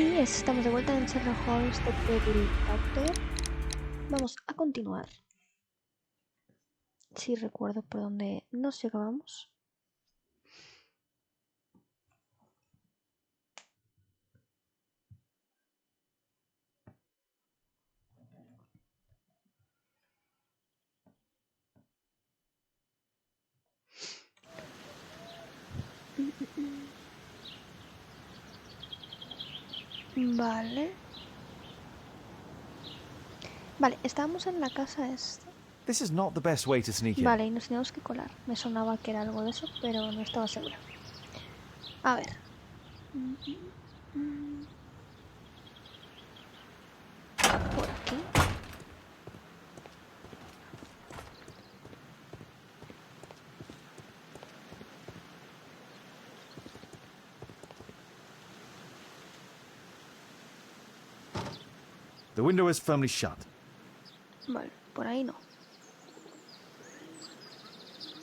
Y estamos de vuelta en Sherlock Holmes Detective. Vamos a continuar. Si recuerdo por dónde nos llegábamos. Vale. Vale, estábamos en la casa esta. This is not the best way to sneak in. Vale, y nos teníamos que colar. Me sonaba que era algo de eso, pero no estaba segura. A ver. Por aquí. The window is firmly shut. Vale, por ahí no.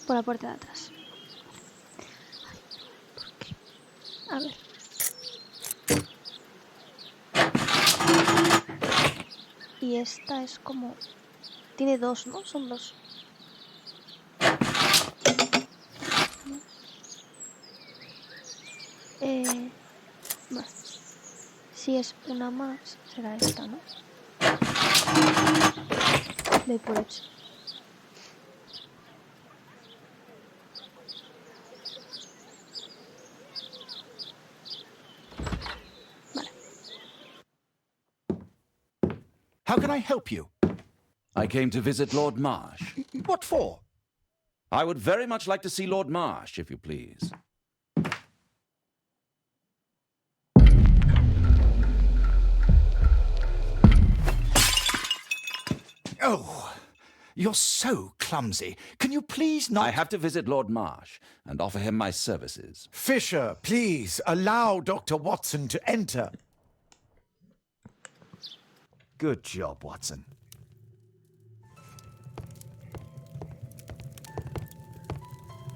Por la puerta de atrás. Ay, ¿por qué? A ver. Y esta es como... Tiene dos, ¿no? Son dos. Bueno. Si es una más, será esta, ¿no? De por hecho. Vale. How can I help you? I came to visit Lord Marsh. What for? I would very much like to see Lord Marsh, if you please. Oh, you're so clumsy. Can you please not... I have to visit Lord Marsh and offer him my services. Fisher, please allow Dr. Watson to enter. Good job, Watson.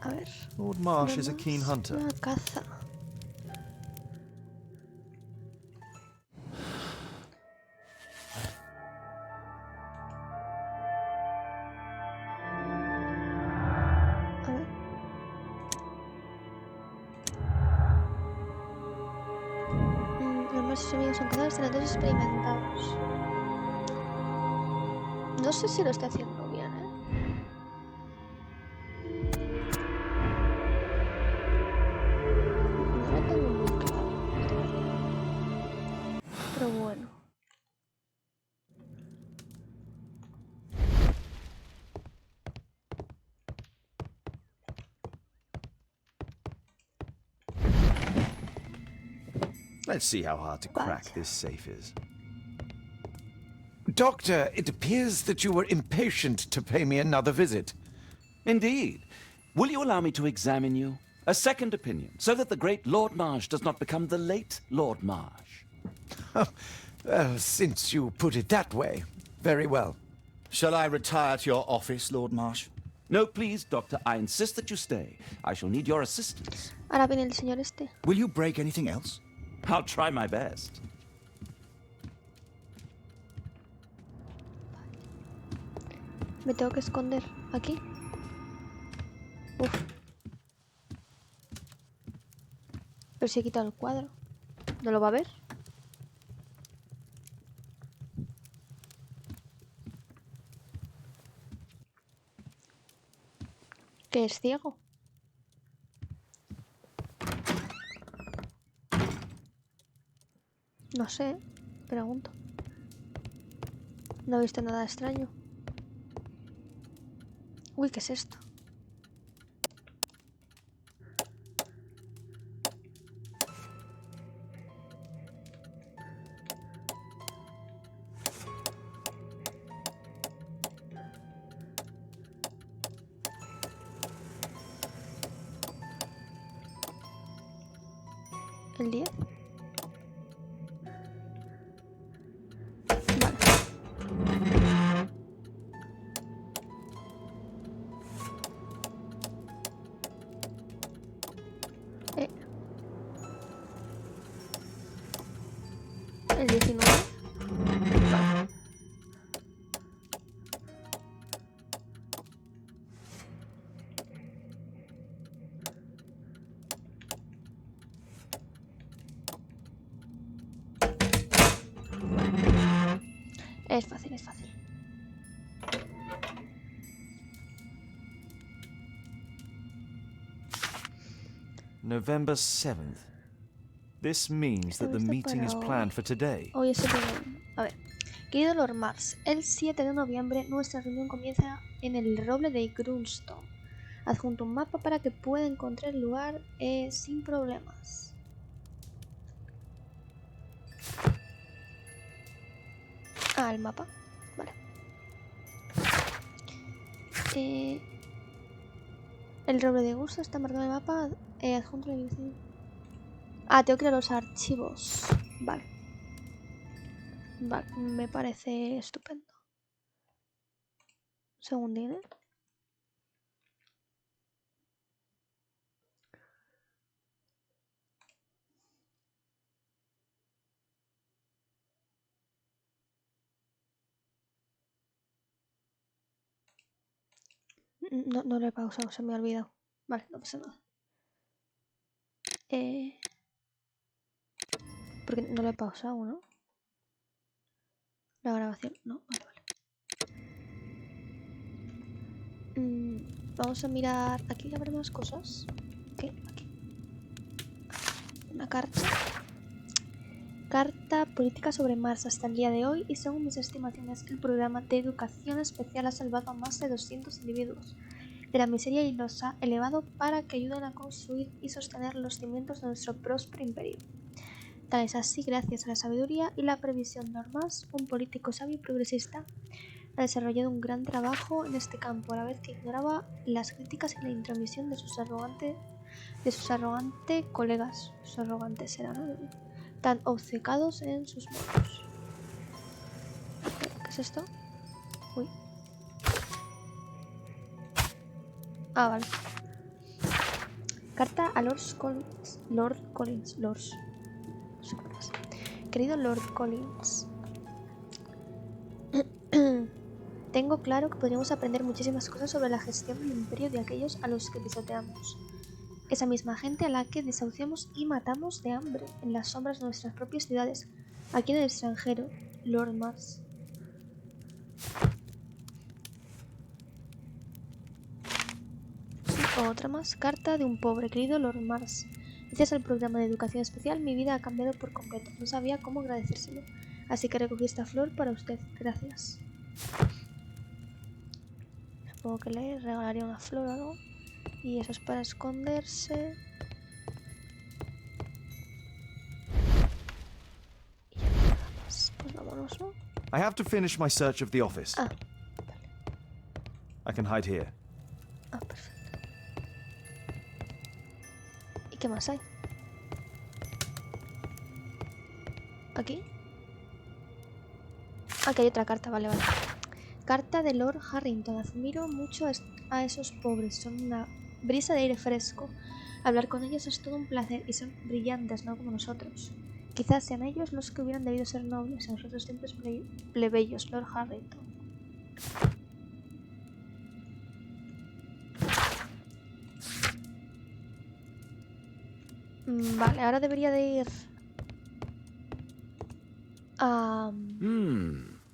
A ver. Lord Marsh is a keen hunter. Una caza. A ver. Los más amigos son cazadores senadores experimentados. No sé si lo estoy haciendo bien, ¿eh? No lo tengo muy claro. Pero bueno. Let's see how hard to crack this safe is. Doctor, it appears that you were impatient to pay me another visit. Indeed. Will you allow me to examine you? A second opinion, so that the great Lord Marsh does not become the late Lord Marsh. Well, since you put it that way, very well. Shall I retire to your office, Lord Marsh? No, please, Doctor. I insist that you stay. I shall need your assistance. Ahora viene el señor este. Will you break anything else? I'll try my best. Me tengo que esconder aquí. Uf. Pero si he quitado el cuadro. ¿No lo va a ver? ¿Que es ciego? No sé, pregunto. No he visto nada extraño. Uy, ¿qué es esto? ¿El 10? El 19. Vale. Es fácil, es fácil. November 7th. This means that the Esto meeting is para planned for today. Hoy es el primero. A ver. Querido Lord Mars, el 7 de noviembre nuestra reunión comienza en el roble de Grunstone. Adjunto un mapa para que pueda encontrar el lugar sin problemas. Ah, el mapa. Vale. El roble de Gusto está marcado en el mapa. Adjunto la dirección. Ah, tengo que ir a los archivos. Vale. Vale, me parece estupendo. Segundín, ¿eh? No lo he pausado, se me ha olvidado. Vale, no pasa nada. Porque no lo he pausado, ¿no? La grabación, no, vale, vale. Vamos a mirar. Aquí habrá más cosas. Ok, aquí. Una carta. Carta política sobre Mars hasta el día de hoy, y según mis estimaciones, el programa de educación especial ha salvado a más de 200 individuos de la miseria y los ha elevado para que ayuden a construir y sostener los cimientos de nuestro próspero imperio. Tal es así gracias a la sabiduría y la previsión de Mars, un político sabio y progresista ha desarrollado un gran trabajo en este campo, a la vez que ignoraba las críticas y la intromisión de sus arrogantes colegas. Sus arrogantes serán, ¿no? Tan obcecados en sus modos. ¿Qué es esto? Uy. Ah, vale. Carta a Lord Collins. No sé qué pasa. Querido Lord Collins, tengo claro que podríamos aprender muchísimas cosas sobre la gestión del imperio de aquellos a los que pisoteamos. Esa misma gente a la que desahuciamos y matamos de hambre en las sombras de nuestras propias ciudades, aquí en el extranjero, Lord Mars. Otra más. Carta de un pobre, querido Lord Mars. Gracias al programa de educación especial, mi vida ha cambiado por completo. No sabía cómo agradecérselo, así que recogí esta flor para usted. Gracias. Supongo que le regalaría una flor o algo. Y eso es para esconderse. Y ya nada más. Pues vámonos, ¿no? I have to finish my search of the office. Ah, I can hide here. ah, perfecto. ¿Y qué más hay? ¿Aquí? Aquí hay otra carta, vale, vale. Carta de Lord Harrington. Admiro mucho a esos pobres. Son una brisa de aire fresco. Hablar con ellos es todo un placer y son brillantes, no como nosotros. Quizás sean ellos los que hubieran debido ser nobles, a nosotros simples plebeyos. Lord Harrington. Vale, ahora debería de ir...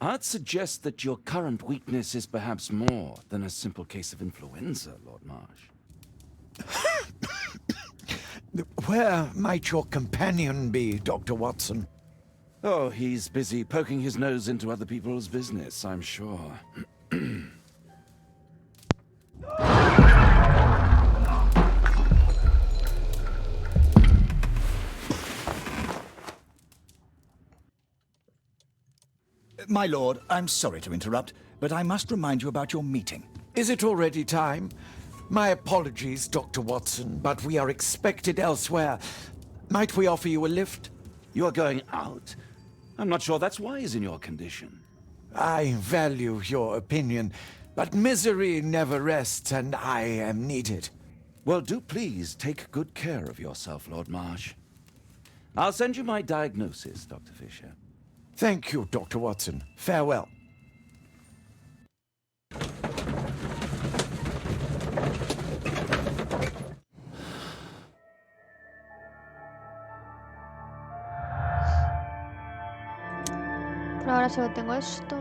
I'd suggest that your current weakness is perhaps more than a simple case of influenza, Lord Marsh. Where might your companion be, Dr. Watson? Oh, he's busy poking his nose into other people's business, I'm sure. My lord, I'm sorry to interrupt, but I must remind you about your meeting. Is it already time? My apologies, Dr. Watson, but we are expected elsewhere. Might we offer you a lift? You are going out? I'm not sure that's wise in your condition. I value your opinion, but misery never rests, and I am needed. Well, do please take good care of yourself, Lord Marsh. I'll send you my diagnosis, Dr. Fisher. Thank you, Dr. Watson. Farewell. Por ahora solo tengo esto.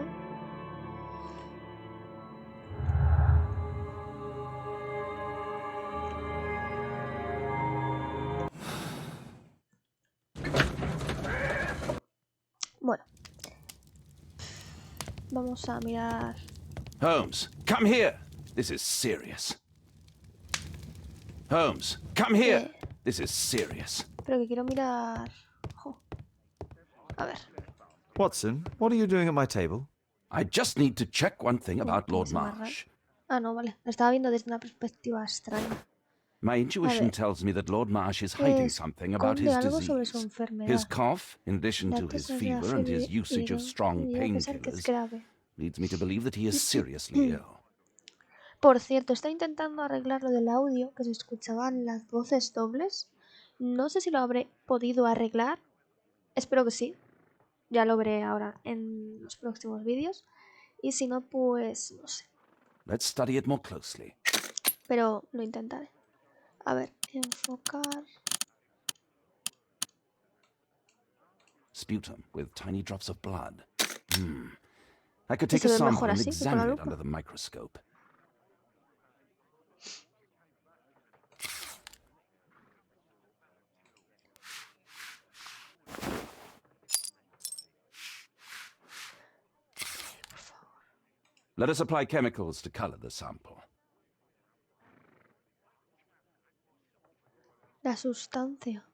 Bueno. Vamos a mirar... Holmes, come here. This is serious. Holmes, come here. This is serious. Pero que quiero mirar... Jo. A ver. Watson, what are you doing at my table? I just need to check one thing about Lord ¿Cómo se llama? Marsh. Ah, no, vale. Lo estaba viendo desde una perspectiva extraña. My intuition tells me that Lord Marsh is hiding something about his Esconde algo sobre su disease. enfermedad. His cough, in addition to his fever and his usage of strong Tendría que ser que es painkillers, grave. leads me to believe that he is seriously ill. Por cierto, está intentando arreglar lo del audio, que se escuchaban las voces dobles. No sé si lo habré podido arreglar. Espero que sí. Ya lo veré ahora en los próximos vídeos. Y si no, pues no sé. Let's study it more closely. Pero lo intentaré. A ver, enfocar. Sputum with tiny drops of blood. I could take a se ve sample mejor and así que con la examine it lupa. under the microscope. Let us apply chemicals to color the sample. La sustancia.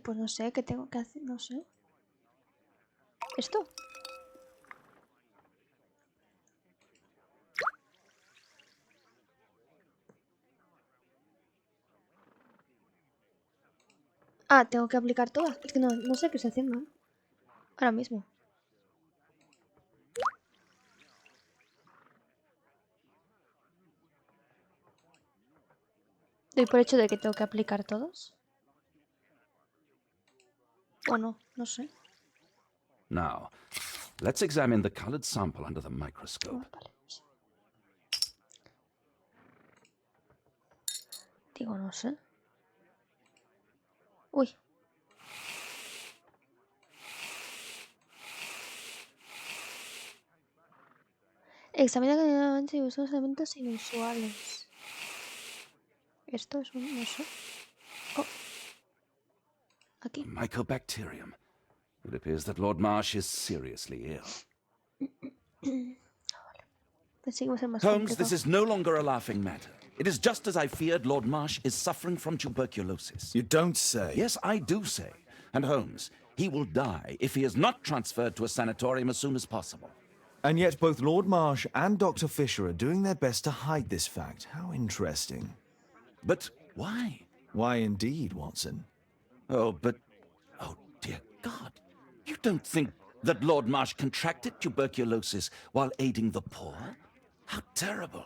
Pues no sé, ¿qué tengo que hacer? No sé. ¿Esto? Ah, tengo que aplicar todas. Es que no sé qué estoy haciendo, ¿eh? Ahora mismo. ¿Doy por hecho de que tengo que aplicar todos? ¿O no? No sé. Now, let's examine the colored sample under the microscope. Vale. Digo, no sé. Uy. Examina claramente y usa los elementos inusuales. Esto es un... no sé. Oh. Aquí. Mycobacterium. It appears that Lord Marsh is seriously ill. Pensé que iba a ser más Holmes, complicado. this is no longer a laughing matter. It is just as I feared. Lord Marsh is suffering from tuberculosis. You don't say. Yes, I do say. And Holmes, he will die if he is not transferred to a sanatorium as soon as possible. And yet both Lord Marsh and Dr. Fisher are doing their best to hide this fact. How interesting. But why? Why indeed, Watson? Oh, dear God. You don't think that Lord Marsh contracted tuberculosis while aiding the poor? How terrible.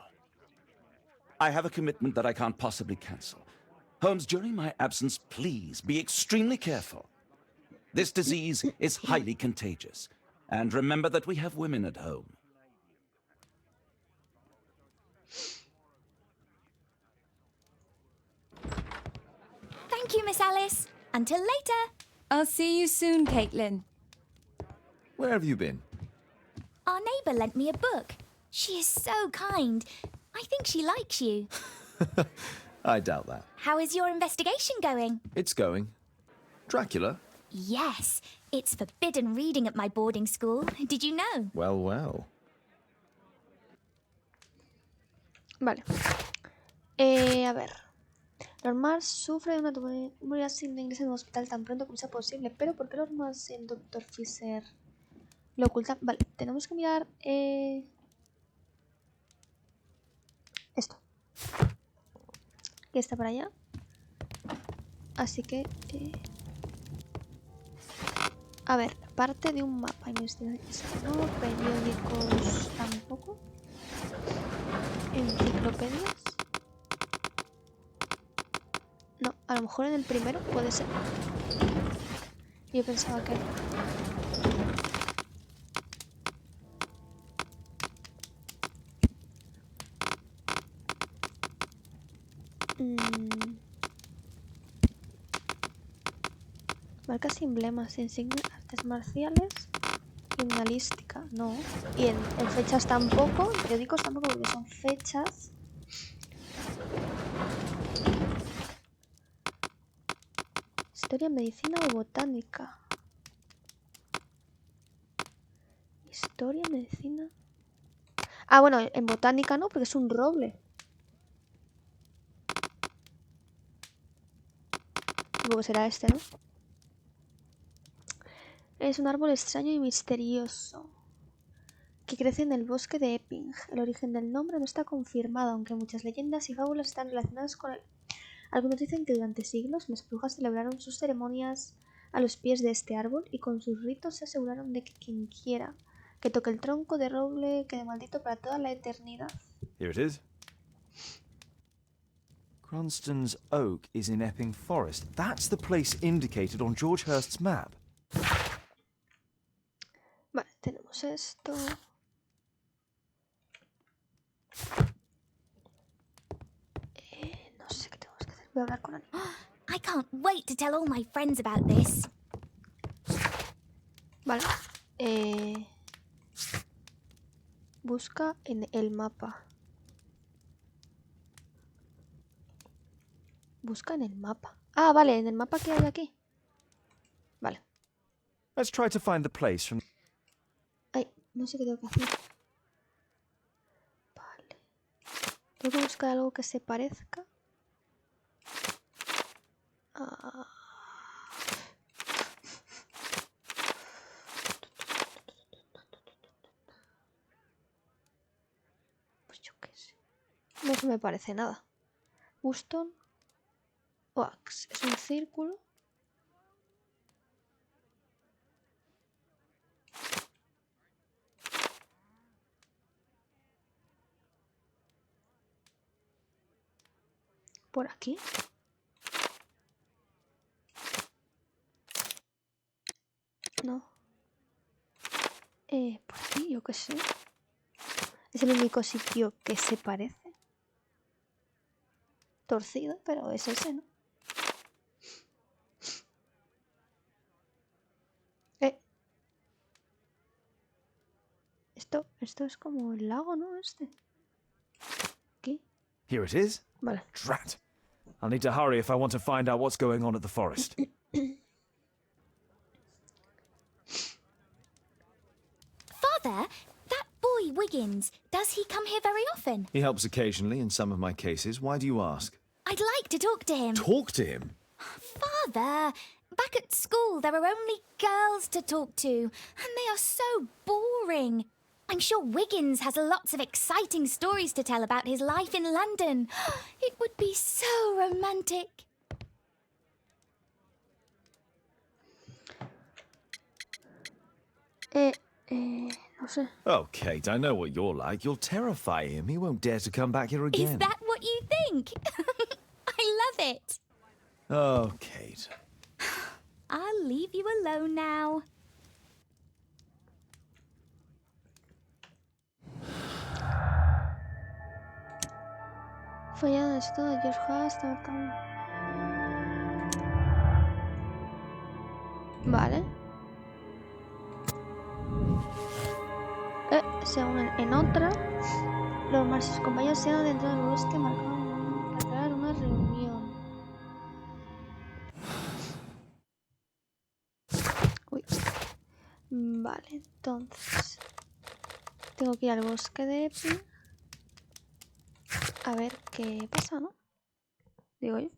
I have a commitment that I can't possibly cancel. Holmes, during my absence, please be extremely careful. This disease is highly contagious. And remember that we have women at home. Thank you, Miss Alice. Until later. I'll see you soon, Caitlin. Where have you been? Our neighbour lent me a book. She is so kind. I think she likes you. I doubt that. How is your investigation going? It's going. Dracula? Yes, it's forbidden reading at my boarding school. Did you know? Well, well. Vale. A ver. Lord Marsh sufre de una tumoría sin ingresa en un hospital tan pronto como sea posible. Pero ¿por qué Lord Marsh y el Dr. Fisher lo ocultan? Vale, tenemos que mirar esto. Que está para allá. Así que a ver, parte de un mapa. No, periódicos tampoco. Enciclopedias. A lo mejor en el primero puede ser. Yo pensaba que... Marcas y emblemas, insignias, artes marciales, criminalística, no. Y en fechas tampoco, en periódicos tampoco, porque son fechas. Historia, medicina o botánica. Historia, medicina. Ah, bueno, en botánica no, porque es un roble. Supongo que será este, ¿no? Es un árbol extraño y misterioso que crece en el bosque de Epping. El origen del nombre no está confirmado, aunque muchas leyendas y fábulas están relacionadas con él. Algunos dicen que durante siglos las brujas celebraron sus ceremonias a los pies de este árbol y con sus ritos se aseguraron de que quien quiera que toque el tronco de roble quede maldito para toda la eternidad. Here it is. Cranston's Oak is in Epping Forest. That's the place indicated on George Hurst's map. Vale, tenemos esto. No sé qué tenemos que hacer. Voy a hablar con alguien. I can't wait to tell all my friends about this. Vale. Busca en el mapa. Busca en el mapa. Ah, vale, en el mapa que hay aquí. Vale. Let's try to find the place from... Ay, no sé qué tengo que hacer. Vale. Tengo que buscar algo que se parezca. Ah. Pues yo qué sé. No se me parece nada. Houston. Oaks. Es un círculo. Por aquí. No. Por aquí, yo qué sé. Es el único sitio que se parece. Torcido, pero es ese, ¿no? Esto es como el lago, ¿no? Aquí. Here it is. Vale. Drat. I'll need to hurry if I want to find out what's going on at the forest. Father, that boy Wiggins, does he come here very often? He helps occasionally in some of my cases. Why do you ask? I'd like to talk to him. Talk to him? Father, back at school there are only girls to talk to, and they are so boring. I'm sure Wiggins has lots of exciting stories to tell about his life in London. It would be so romantic. No sé. Oh, Kate, I know what you're like. You'll terrify him. He won't dare to come back here again. Is that what you think? I love it. Oh, Kate. I'll leave you alone now. Fallado esto de George Hurst. Vale. Se unen en otra. Los más y sus compañeros se han dentro del bosque marcado para crear una reunión. Uy. Vale, entonces tengo que ir al bosque de Epping. A ver qué pasa, ¿no? Digo yo.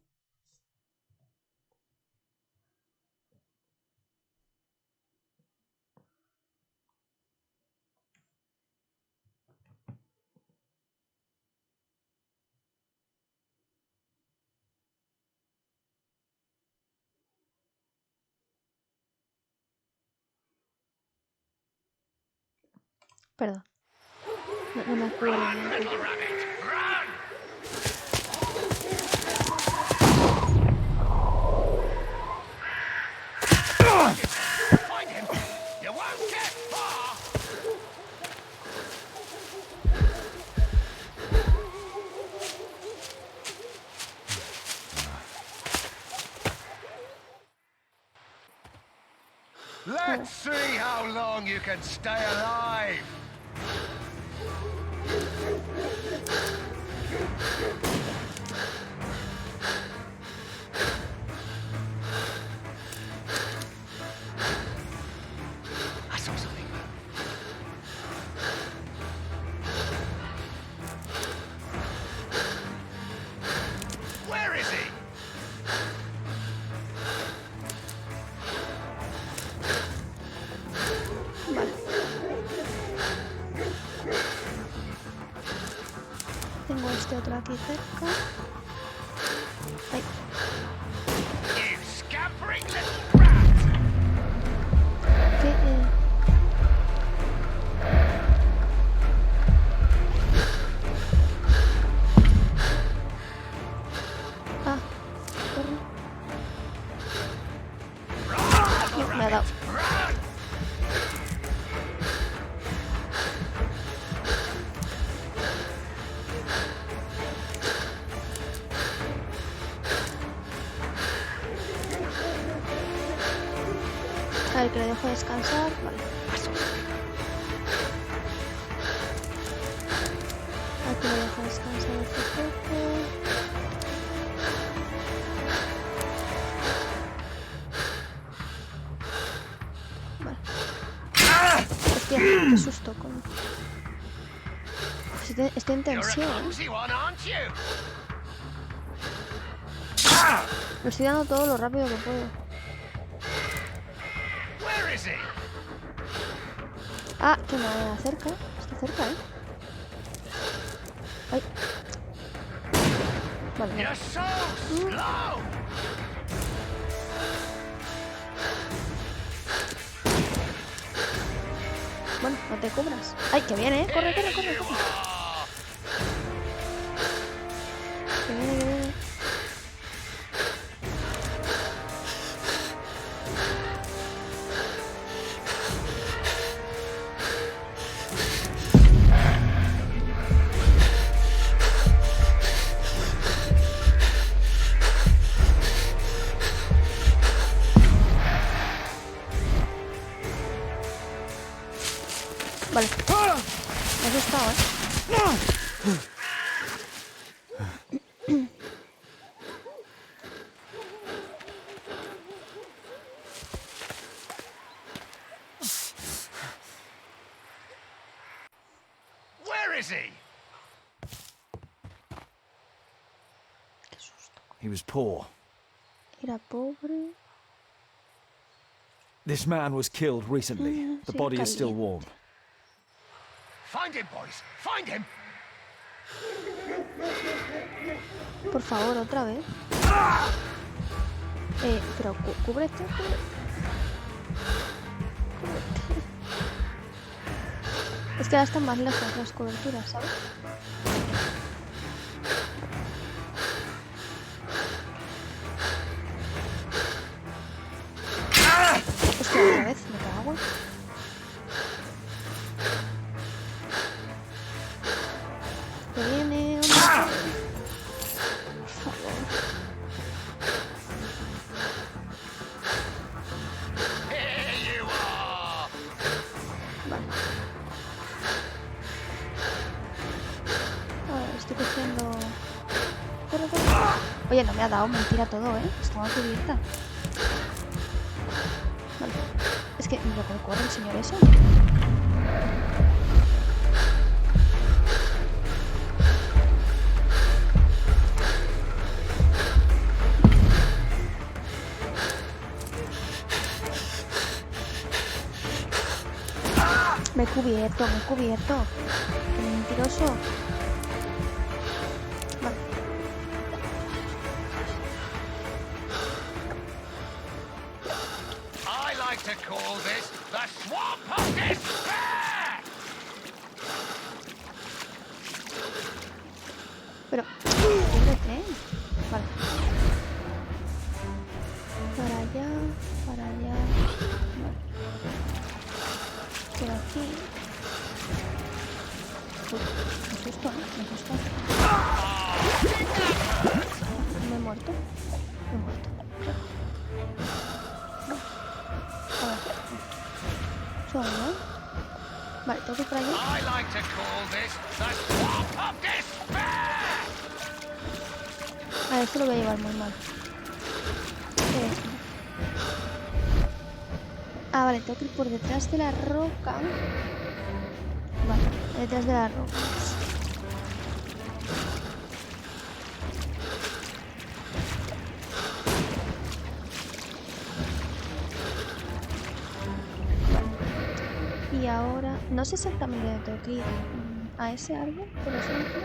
Perdón. No me acuerdo. See how long you can stay alive. I saw something. Where is he? Vale. Tengo este otro aquí cerca. Ahí. You scampering little rat! ¿Qué? Ah, corre. No, me ha dado. A ver, que le dejo descansar. Vale. Aquí le dejo descansar otro poco. Vale. Hostia, qué susto, coño. Estoy en You're a tensión. clumsy one, aren't you? Lo estoy dando todo lo rápido que puedo. Where is he? Ah, que me acerca. Está cerca, ¿eh? Ay. Vale, vale. You're so slow. Bueno, no te cubras. Ay, que viene, ¿eh? Corre, corre, corre, You corre. are. Que viene, que viene. Vale. Me ha asustado, ¿eh? Where is he? Qué susto. He was poor. Era pobre. This man was killed recently. The sí, body is still caliente. warm. Find him, boys. Find him. Por favor, otra vez. Pero cúbrete, cúbrete. Cúbrete. Es que ahora están más lejos las coberturas, ¿sabes? Hostia, otra vez, me cago. Que viene, hombre. Por favor. Here you are. Vale. A ver, estoy cogiendo... Corre, corre. Oye, no me ha dado, mentira todo, ¿eh? Estaba cubierta. Vale. Es que, mira cómo corre el señor ese. Me he cubierto, me he cubierto. Qué mentiroso. Vale. I like to call this the swamp of despair. Pero, cúbrete, ¿eh? Vale. Para allá, para allá. Vale. Por aquí. Uy, me asusto, ¿eh? Me asusto. Me he muerto. Me he muerto. No. A ver. por allá? I like to call this the swamp of despair! A esto lo voy a llevar muy mal. ¿Qué es? Ah, vale, tengo que ir por detrás de la roca. Vale, detrás de la roca. Y ahora, no sé exactamente dónde tengo que ir. A ese árbol, por ejemplo.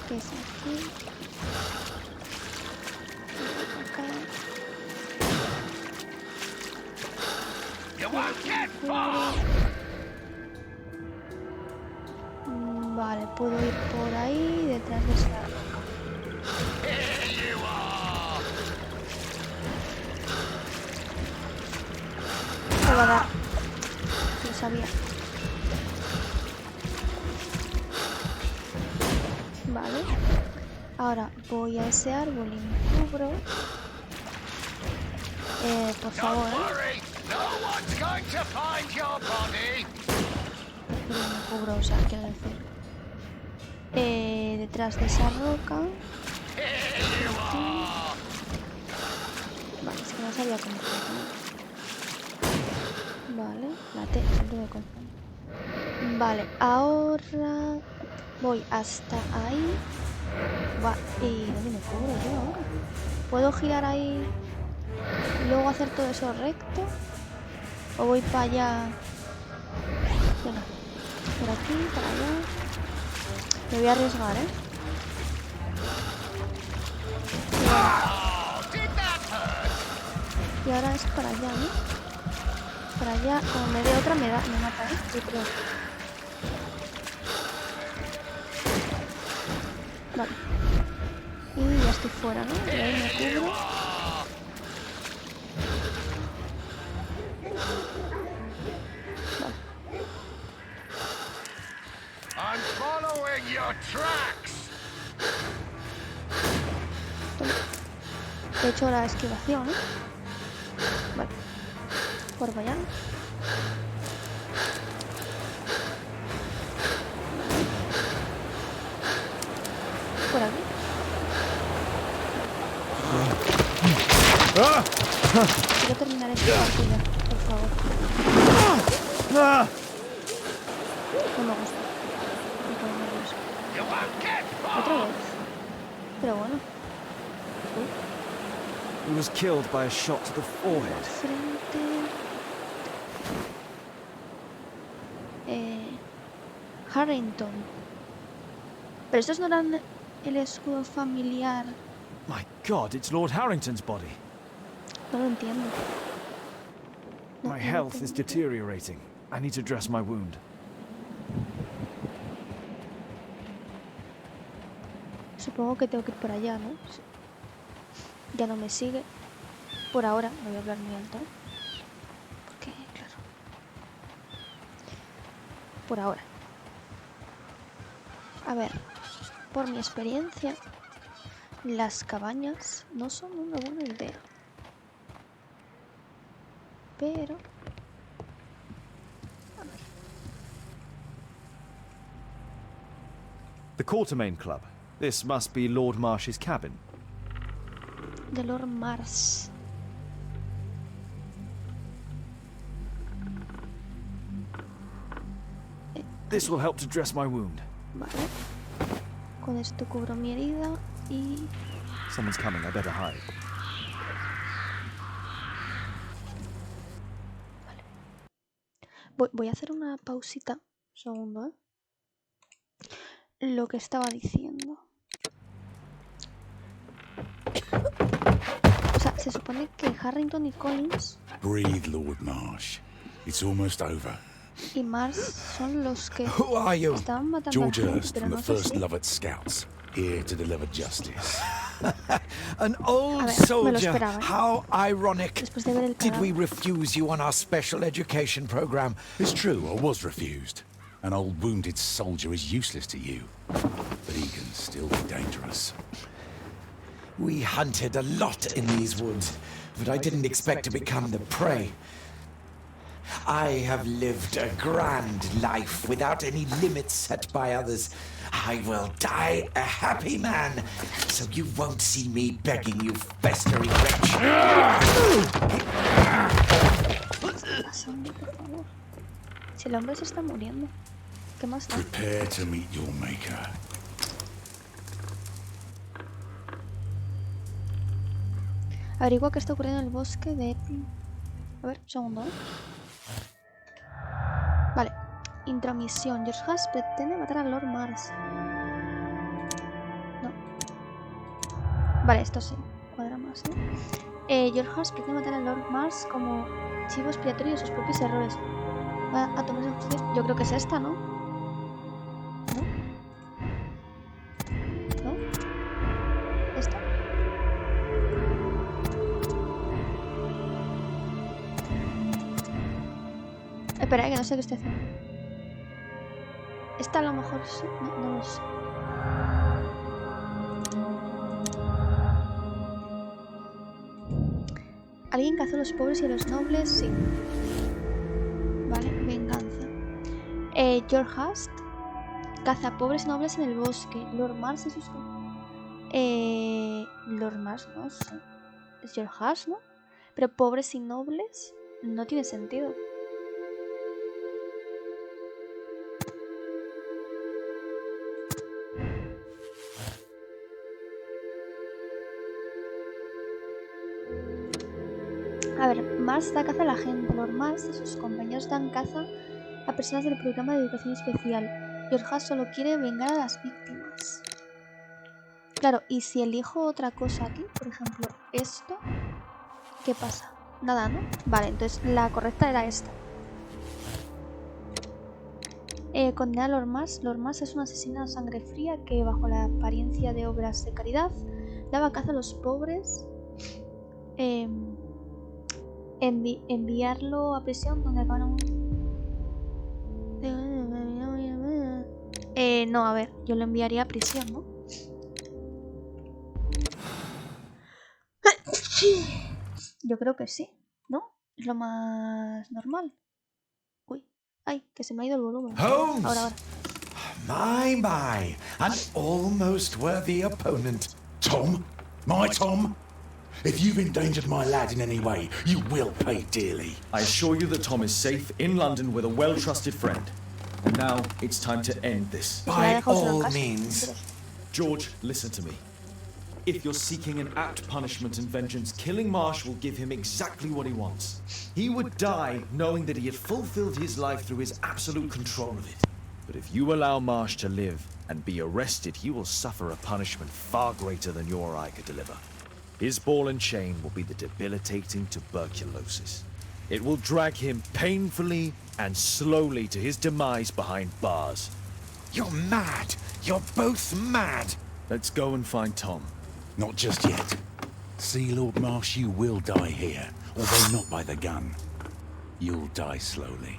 Que es aquí. Acá. You won't get far! Vale, puedo ir por ahí, detrás de esa roca. Here you are! Me va a dar. Lo sabía. Vale. Ahora voy a ese árbol y me cubro. Por favor, Don't worry, no one's going to find your body! Pero me cubro, o sea, quiero decir. Detrás de esa roca. Here you are! Vale, es que no sabía cómo funcionar. Vale, la T, siempre me confundo. Vale, ahora voy hasta ahí. ¿Y dónde me cubro yo ahora? ¿Puedo girar ahí y luego hacer todo eso recto? ¿O voy para allá? Venga, por aquí, para allá. Me voy a arriesgar, ¿eh? Oh, did that hurt? Y ahora es para allá, ¿no? Para allá, como me dé otra me mata, ¿eh? Yo creo. Vale. Y ya estoy fuera, ¿no? Y ahí me cubro. Vale. I'm following your tracks! He hecho la esquivación, ¿eh? Vale. Por allá. Por aquí. Quiero terminar esta partida, por favor. No me gusta. Me pongo nervioso. You won't get Otra far! vez. Pero bueno. He was killed by a shot to the forehead. Frente. Harrington. Pero estos no eran el escudo familiar. My God, it's Lord Harrington's body. No lo entiendo. No, My no health is entiendo. deteriorating. I need to dress my wound. Supongo que tengo que ir por allá, ¿no? Sí. Ya no me sigue. Por ahora, no voy a hablar muy alto, ¿eh? Porque, claro. Por ahora. A ver, por mi experiencia, las cabañas no son una buena idea. Pero... The Quartermain Club. This must be Lord Marsh's cabin. de Lord Mars. This will help to dress my wound. Vale. Con esto cubro mi herida y... Someone's coming, I better hide. Voy a hacer una pausita. Un segundo, ¿eh? Lo que estaba diciendo. O sea, se supone que Harrington y Collins Breathe, Lord Marsh. It's almost over. y Mars son los que Who are you? estaban matando a George gente, Hurst pero from no the sé First si... Lovett Scouts, here to deliver justice. An A old ver, me lo soldier. esperaba, ¿eh? How ironic. Después de ver el Did we cadáver. refuse you on our special education program? It's true, I was refused. An old wounded soldier is useless to you, but he can still be dangerous. We hunted a lot in these woods, but I didn't expect to become the prey. I have lived a grand life without any limits set by others. I will die a happy man, so you won't see me begging you, festering wretch. Pasando, por favor. Si el hombre se está muriendo, ¿qué más da? Prepare to meet your maker. Averigua qué está ocurriendo en el bosque de... A ver, un segundo, ¿eh? Vale. Intromisión. George Haas pretende matar a Lord Mars. No. Vale, esto sí. Cuadra más, ¿no? George Haas pretende matar a Lord Mars como chivo expiatorio de sus propios errores. Va a tomarse justicia. Yo creo que es esta, ¿no? ¿No? ¿No? ¿Esta? Espera, que no sé qué estoy haciendo. Esta a lo mejor sí. No, no lo sé. ¿Alguien cazó a los pobres y a los nobles? Sí. Vale, venganza. George Hast caza a pobres nobles en el bosque. Lord Mars y sus... Lord Mars, no sé. Es George Hast, ¿no? Pero pobres y nobles no tiene sentido. A ver, Mars da caza a la gente. Lord Mars y sus compañeros dan caza a personas del programa de educación especial. George Haas solo quiere vengar a las víctimas. Claro, y si elijo otra cosa aquí, por ejemplo, esto, ¿qué pasa? Nada, ¿no? Vale, entonces la correcta era esta. Condenar a Lord Mars. Lord Mars es un asesino a sangre fría que, bajo la apariencia de obras de caridad, daba caza a los pobres. Enviarlo a prisión donde acabaron... no, a ver, yo lo enviaría a prisión, ¿no? Yo creo que sí, ¿no? Es lo más normal. Uy, ay, que se me ha ido el volumen. Holmes! Ahora. My, an almost worthy opponent. Tom? My Tom? If you've endangered my lad in any way, you will pay dearly. I assure you that Tom is safe in London with a well-trusted friend. And now it's time to end this. By all means. George, listen to me. If you're seeking an apt punishment and vengeance, killing Marsh will give him exactly what he wants. He would die knowing that he had fulfilled his life through his absolute control of it. But if you allow Marsh to live and be arrested, he will suffer a punishment far greater than you or I could deliver. His ball and chain will be the debilitating tuberculosis. It will drag him painfully and slowly to his demise behind bars. You're mad. You're both mad. Let's go and find Tom. Not just yet. See, Lord Marsh, you will die here, although not by the gun. You'll die slowly.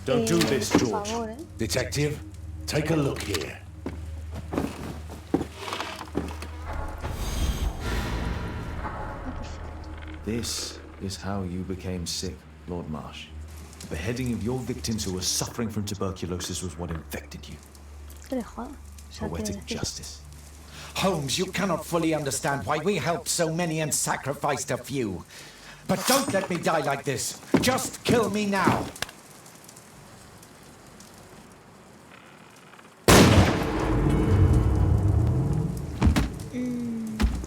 Don't do this, George. Detective, take a look here. This is how you became sick, Lord Marsh. The beheading of your victims who were suffering from tuberculosis was what infected you. Poetic justice. Holmes, you cannot fully understand why we helped so many and sacrificed a few. But don't let me die like this. Just kill me now.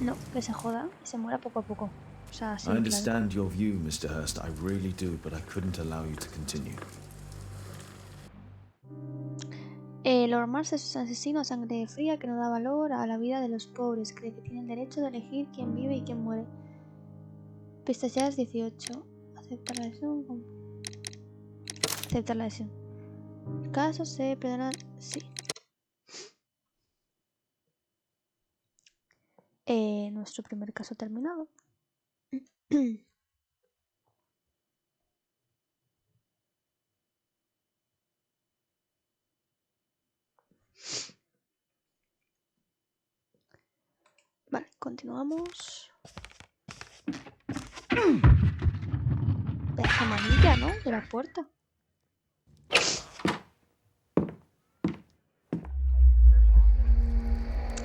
No, que se joda y se muera poco a poco. O sea, I understand your view, Mr. Hurst. I really do, but I couldn't allow you to continue. Lord Mars es un asesino a sangre fría que no da valor a la vida de los pobres. Cree que tiene el derecho de elegir quién vive y quién muere. Pistachadas 18. Aceptar la lesión. Aceptar la lesión. El caso se perdona. Sí. Nuestro primer caso terminado. Vale, continuamos. de manilla, ¿no? De la puerta.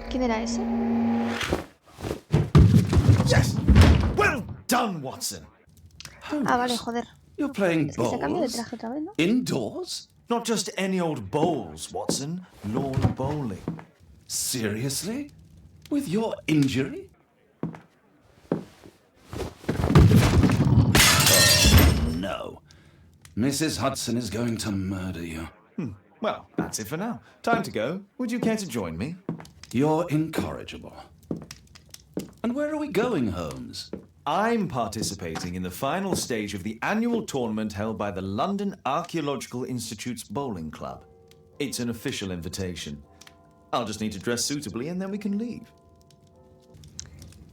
¿Quién era ese? Yes! Well done, Watson! Ah, vale, joder. You're playing Es que se cambió de bowls? traje otra vez, ¿no? Indoors? Not just any old bowls, Watson. Lawn bowling. Seriously? With your injury? Oh, no. Mrs. Hudson is going to murder you. Well, that's it for now. Time to go. Would you care to join me? You're incorrigible. And where are we going, Holmes? I'm participating in the final stage of the annual tournament held by the London Archaeological Institute's bowling club. It's an official invitation. I'll just need to dress suitably and then we can leave.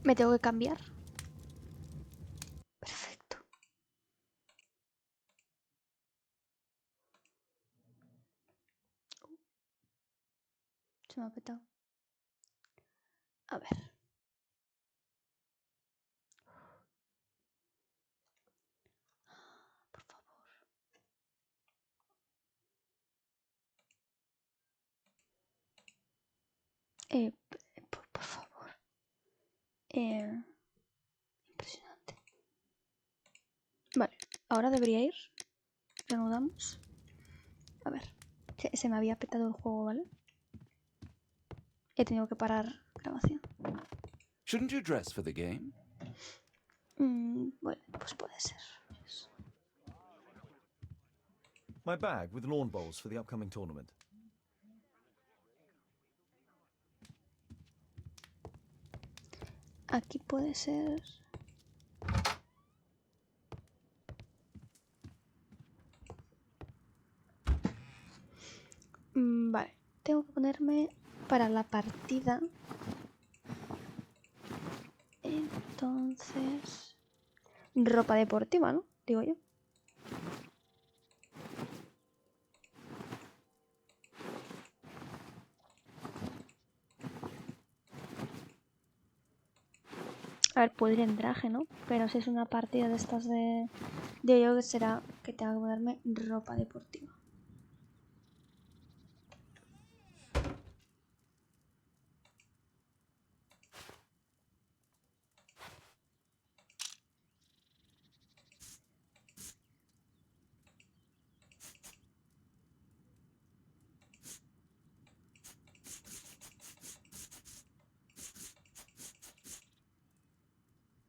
Me tengo que cambiar. Perfecto. Se me ha petado. A ver. Por favor. Por favor. Impresionante. Vale, ahora debería ir. Reanudamos. A ver. Se me había petado el juego, ¿vale? He tenido que parar grabación. Shouldn't you dress for the game? Bueno, pues puede ser. My bag with lawn bowls for the upcoming tournament. Aquí puede ser. Vale, tengo que ponerme para la partida. Entonces, ropa deportiva, ¿no? Digo yo. A ver, puedo ir en traje, ¿no? Pero si es una partida de estas de... Digo yo que será que tenga que ponerme ropa deportiva.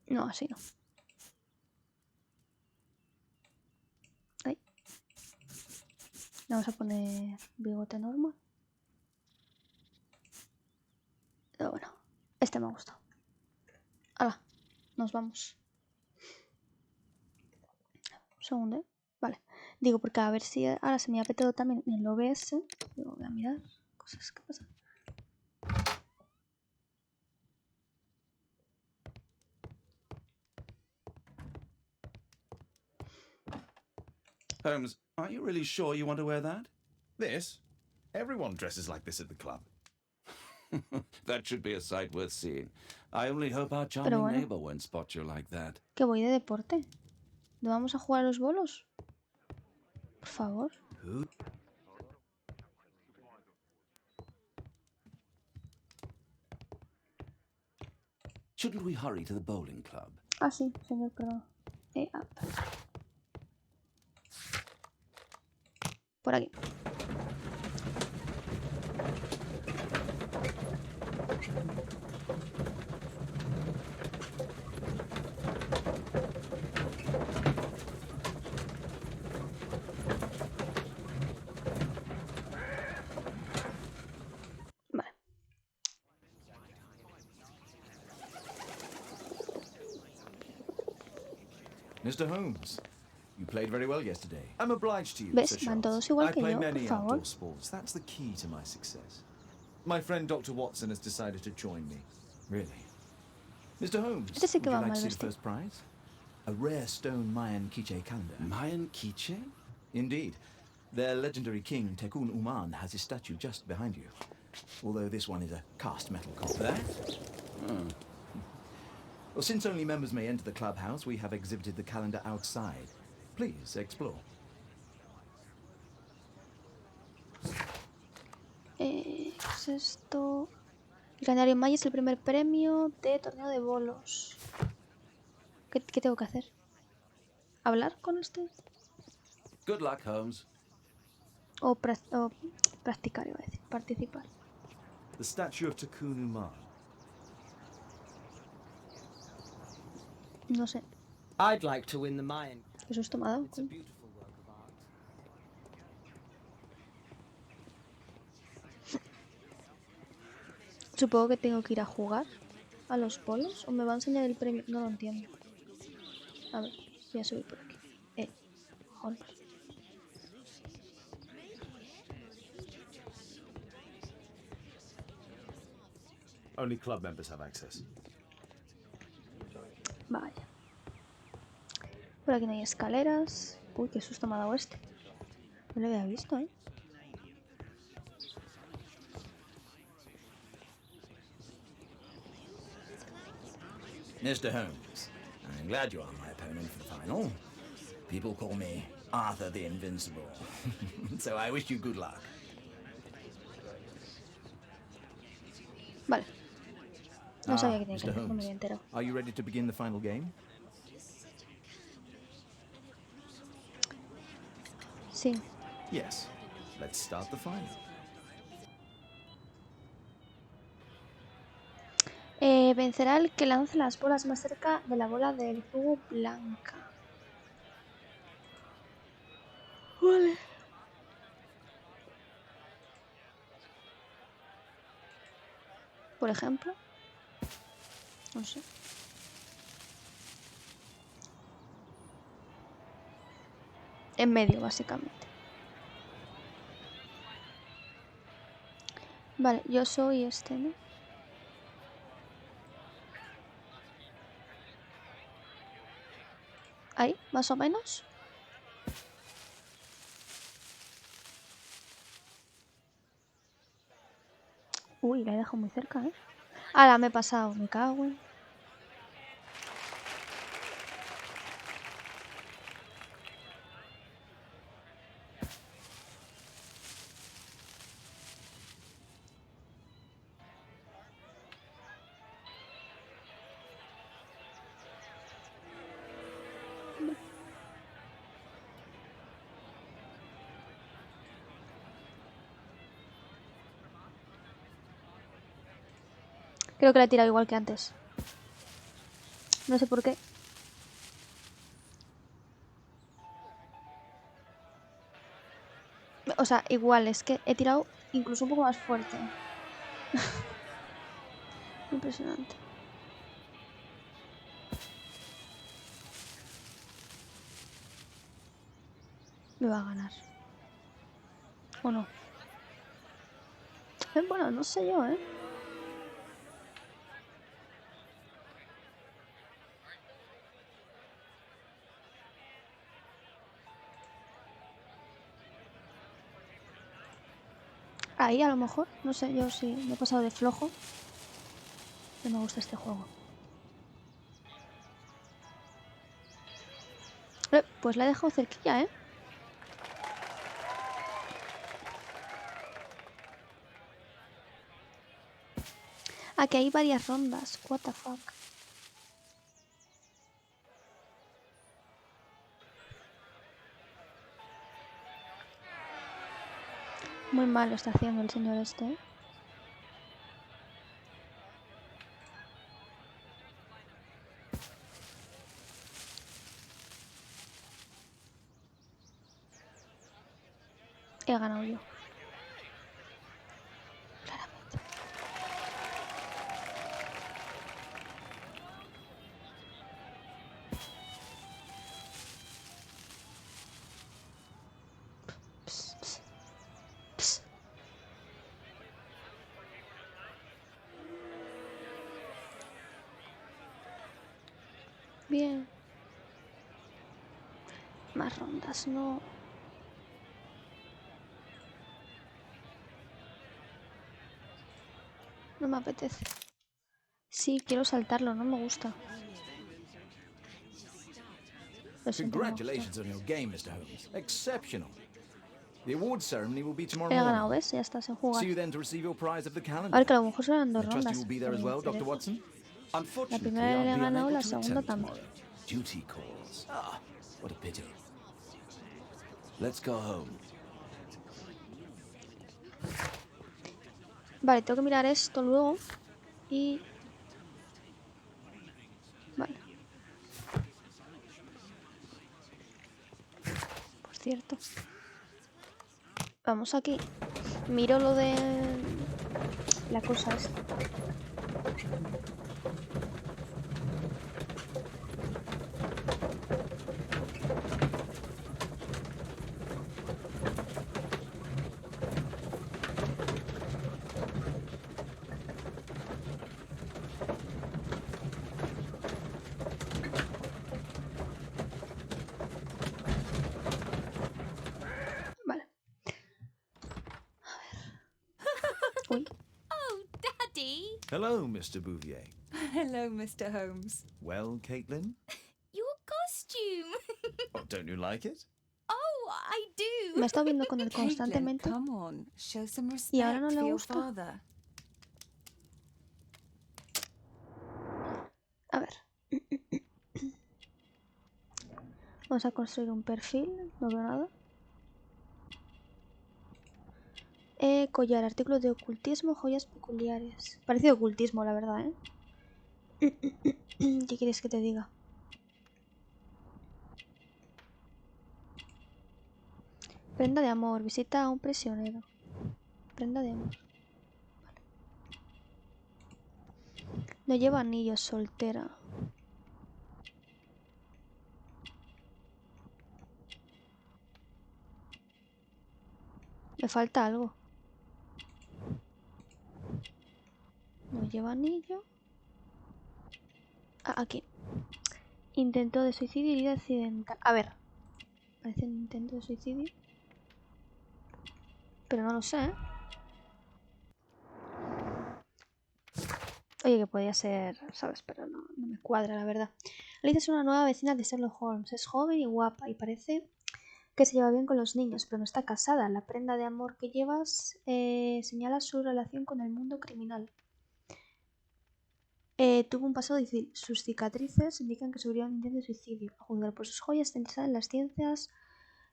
No, así no. Ahí. Vamos a poner bigote normal. Pero bueno, este me ha gustado. ¡Hala! Nos vamos. Un segundo, ¿eh? Vale. Digo, porque a ver si ahora se me ha petado también en el OBS. Digo, voy a mirar cosas que pasan. Holmes, are you really sure you want to wear that? This? Everyone dresses like this at the club. That should be a sight worth seeing. I only hope our charming neighbor won't spot you like that. Que voy de deporte. ¿No vamos a jugar a los bolos? Por favor. Shouldn't we hurry to the bowling club? Ah, sí, señor, perdón. Por aquí. Vale. Mr. Holmes, you played very well yesterday. I'm obliged to you, ¿Ves? Sir Van Charles. todos igual I que play yo, many por favor. outdoor sports. That's the key to my success. My friend Dr. Watson has decided to join me. Really? Mr. Holmes, Este sí que Would va you like mal to see the vestido. first prize? A rare stone Mayan quiche calendar. Mayan quiche? Indeed. Their legendary king, Tekun Uman, has his statue just behind you. Although this one is a cast metal copy. That? Oh. Well, since only members may enter the clubhouse, we have exhibited the calendar outside. Please explore. ¿Qué es esto? El Canario Maya es el primer premio de torneo de bolos. ¿Qué tengo que hacer? ¿Hablar con este? Good luck, Holmes. O practicar, iba a decir. Participar. The statue of Takun Uman. No sé. I'd like to win the Mayan. ¿Qué susto me ha dado? It's a beautiful work of art. Supongo que tengo que ir a jugar a los bolos. ¿O me va a enseñar el premio? No lo entiendo. A ver, voy a subir por aquí. Holmes. Only club members have access. Vaya. Por aquí no hay escaleras. Uy, qué susto me ha dado este. No lo había visto, ¿eh? Mr. Holmes, I'm glad you are my opponent for the final. People call me Arthur the Invincible. So I wish you good luck. Vale. No sabía que tenía que Mr. hacer, no me Holmes, había enterado. are you ready to begin the final game? Sí. Yes. Let's start the final. Vencerá el que lance las bolas más cerca de la bola del juego blanca. Vale. Por ejemplo. No sé. En medio, básicamente. Vale, yo soy este, ¿no? Ahí, más o menos. Uy, la he dejado muy cerca, ¿eh? Ahora me he pasado, me cago en... Creo que la he tirado igual que antes. No sé por qué. O sea, igual, es que he tirado incluso un poco más fuerte. Impresionante. Me va a ganar. ¿O no? Bueno, no sé yo, ¿eh? Ahí a lo mejor, no sé, yo sí me he pasado de flojo. No me gusta este juego. Pues la he dejado cerquilla, ¿eh? Aquí hay varias rondas. What the fuck. Muy mal lo está haciendo el señor este, ¿eh? He ganado yo. Claramente. Pss, pss, pss. Bien. Más rondas, no. No me apetece. Sí, quiero saltarlo, no me gusta. Lo siento, no me ha Congratulations on your game, Mr. Holmes. Exceptional. The awards ceremony will be tomorrow He morning. ganado, ¿ves? Ya está sin jugar. See you then to receive your prize of the A calendar. ver, que a lo mejor serán I 2 trust you rondas. will be there as well, Dr. Watson? La Unfortunately, primera le he I'll be ganado, unable la to segunda attend también. tomorrow. Duty calls. Ah, what a pity. Let's go home. Vale, tengo que mirar esto luego. Y... Vale. Por cierto. Vamos aquí. Miro lo de... La cosa esta. Vale. Uy. Oh, Daddy! Hello, Mr. Bouvier. Hello, Mr. Holmes. Well, Caitlin? Your costume! Oh, don't you like it? Oh, I do! Me he estado viendo con él Caitlin, constantemente. come on. Show some Y ahora respect no le for your gusta. father. A ver. Vamos a construir un perfil. No veo nada. Collar, artículos de ocultismo, joyas peculiares. Parece ocultismo, la verdad, ¿eh? ¿Qué quieres que te diga? Prenda de amor, visita a un prisionero. Prenda de amor. Vale. No lleva anillos, soltera. Me falta algo. No lleva anillo. Ah, aquí. Intento de suicidio y herida accidental. A ver. Parece un intento de suicidio. Pero no lo sé, ¿eh? Oye, que podía ser, ¿sabes? Pero no me cuadra, la verdad. Alicia es una nueva vecina de Sherlock Holmes. Es joven y guapa y parece que se lleva bien con los niños, pero no está casada. La prenda de amor que llevas señala su relación con el mundo criminal. Tuvo un pasado difícil. Sus cicatrices indican que sufrió un intento de suicidio. A juzgar por sus joyas, está interesada en las ciencias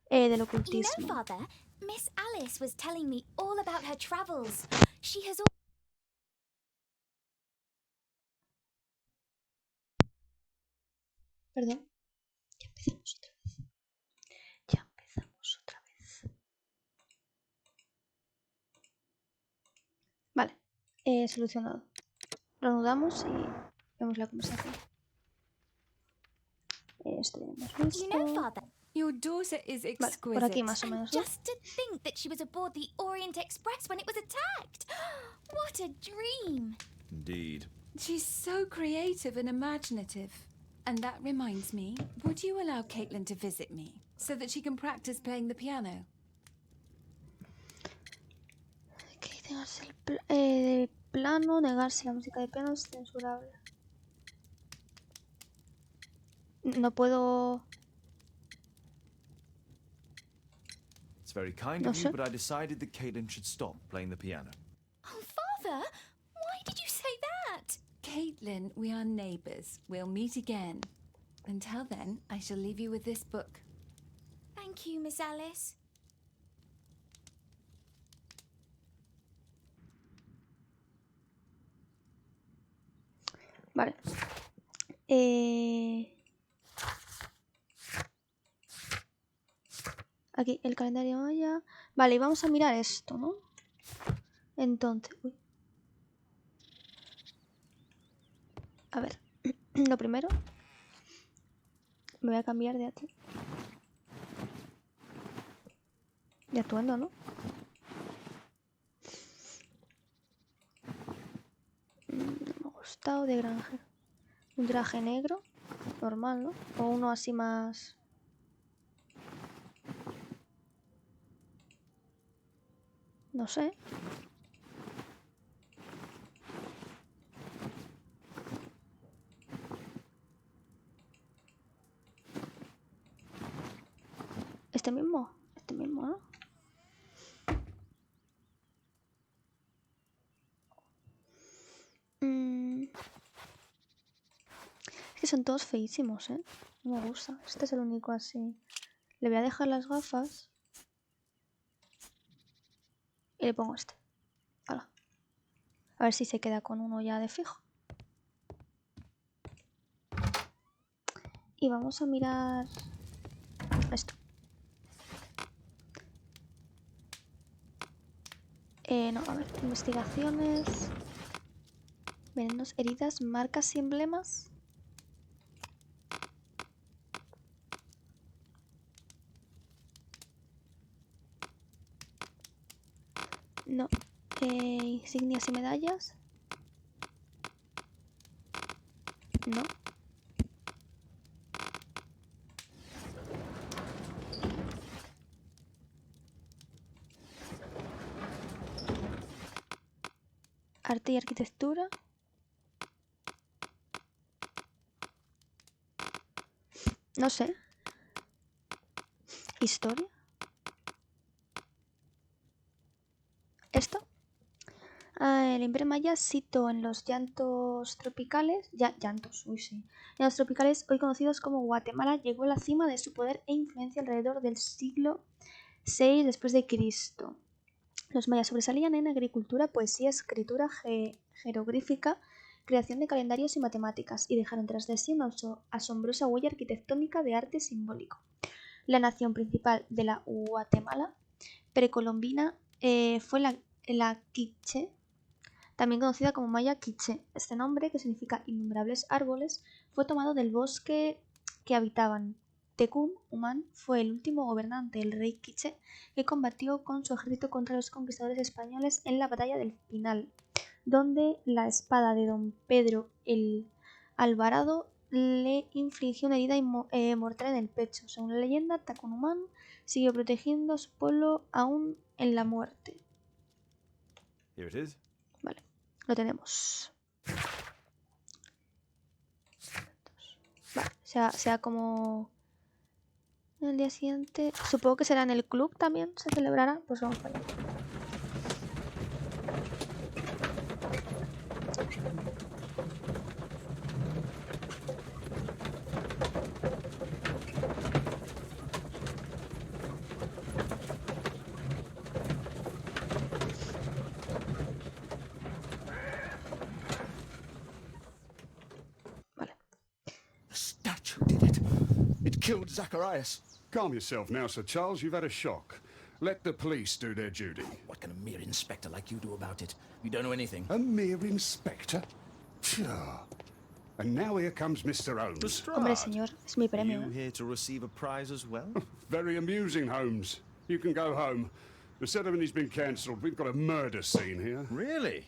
del ocultismo. You know, Father, Miss Alice was telling me all about her travels. She has Perdón. Ya empezamos otra vez. Ya empezamos otra vez. Vale. Solucionado. Reanudamos y vemos la conversación. Esto ya hemos visto. You know, Father, Your daughter is Vale, exquisite. por aquí más o menos, ¿no? just to think that she was aboard the Orient Express when it was attacked. What a dream! Indeed. She's so creative and imaginative. And that reminds me, would you allow Caitlin to visit me so that she can practice playing the piano? Que negarse el plano, negarse la música de piano es censurable. No puedo... It's very kind No of you, sé. but I decided that Caitlin should stop playing the piano. Oh, Father, why did you say that? Caitlin, we are neighbours. We'll meet again. Until then, I shall leave you with this book. Thank you, Miss Alice. Vale. Aquí, el calendario maya. Vale, y vamos a mirar esto, ¿no? Entonces... Uy. A ver. Lo primero... Me voy a cambiar de aquí. De atuendo, ¿no? No me ha gustado de granjero. Un traje negro. Normal, ¿no? O uno así más... No sé. Este mismo, ¿no? Es que son todos feísimos, ¿eh? No me gusta. Este es el único así. Le voy a dejar las gafas. Y le pongo este. Hala. A ver si se queda con uno ya de fijo. Y vamos a mirar esto. No, a ver, investigaciones. Venenos, heridas, marcas y emblemas. No. Insignias y medallas. No. Arte y arquitectura. No sé. Historia. ¿Esto? El Imperio Maya sito en los llantos tropicales. Llantos, uy sí. En los tropicales, hoy conocidos como Guatemala, llegó a la cima de su poder e influencia alrededor del siglo VI después de Cristo. Los mayas sobresalían en agricultura, poesía, escritura jeroglífica, creación de calendarios y matemáticas, y dejaron tras de sí una asombrosa huella arquitectónica de arte simbólico. La nación principal de la Guatemala precolombina fue la Quiché, también conocida como Maya Quiché. Este nombre, que significa innumerables árboles, fue tomado del bosque que habitaban. Tecún Umán fue el último gobernante, el rey Quiché, que combatió con su ejército contra los conquistadores españoles en la batalla del Pinal, donde la espada de don Pedro el Alvarado le infligió una herida mortal en el pecho. Según la leyenda, Tecún Umán siguió protegiendo a su pueblo aún en la muerte. Here it is. Vale, lo tenemos. Vale, sea como el día siguiente. Supongo que será en el club también, se celebrará. Pues vamos para allá. The statue did it. It killed Zacharias. Calm yourself now, Sir Charles. You've had a shock. Let the police do their duty. What can a mere inspector like you do about it? You don't know anything. A mere inspector? Phew. And now here comes Mr. Holmes. Hombre, señor, es mi premio. You here to receive a prize as well? Very amusing, Holmes. You can go home. The ceremony's been cancelled. We've got a murder scene here. Really?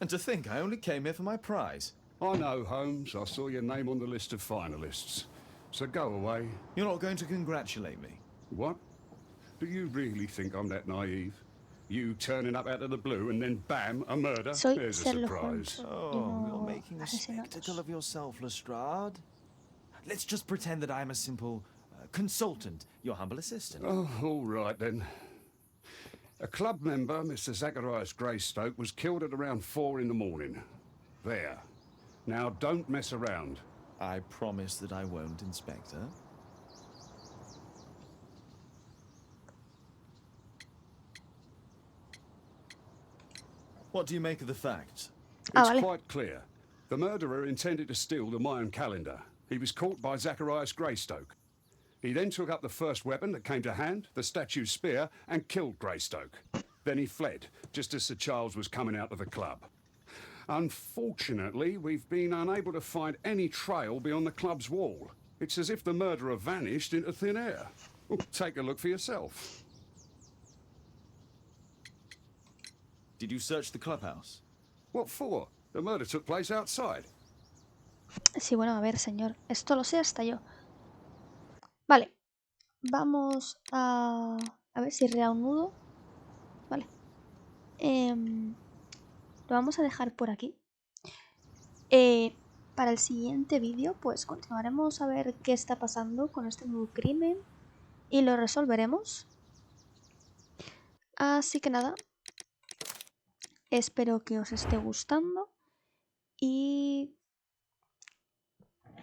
And to think I only came here for my prize. I know, Holmes. I saw your name on the list of finalists. So go away. You're not going to congratulate me? What? Do you really think I'm that naive? You turning up out of the blue and then bam, a murder? Soy There's a Sherlock surprise. Holmes. Oh, you're making a spectacle of yourself, Lestrade. Let's just pretend that I'm a simple consultant, your humble assistant. Oh, all right then. A club member, Mr. Zacharias Greystoke, was killed at around 4 in the morning. There. Now, don't mess around. I promise that I won't, Inspector. What do you make of the facts? It's quite clear. The murderer intended to steal the Mayan calendar. He was caught by Zacharias Greystoke. He then took up the first weapon that came to hand, the statue's spear, and killed Greystoke. Then he fled, just as Sir Charles was coming out of the club. Unfortunately, we've been unable to find any trail beyond the club's wall. It's as if the murderer vanished into thin air. Well, take a look for yourself. Did you search the clubhouse? What for? The murder took place outside. Sí, bueno, a ver, señor. Esto lo sé hasta yo. Vale. Vamos a ver si reanudo. Vale. Lo vamos a dejar por aquí. Para el siguiente vídeo, pues continuaremos a ver qué está pasando con este nuevo crimen. y lo resolveremos. Así que nada, espero que os esté gustando y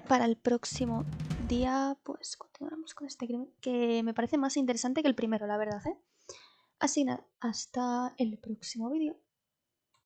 para el próximo día pues continuaremos con este crimen que me parece más interesante que el primero, la verdad, ¿eh? Así nada, hasta el próximo vídeo.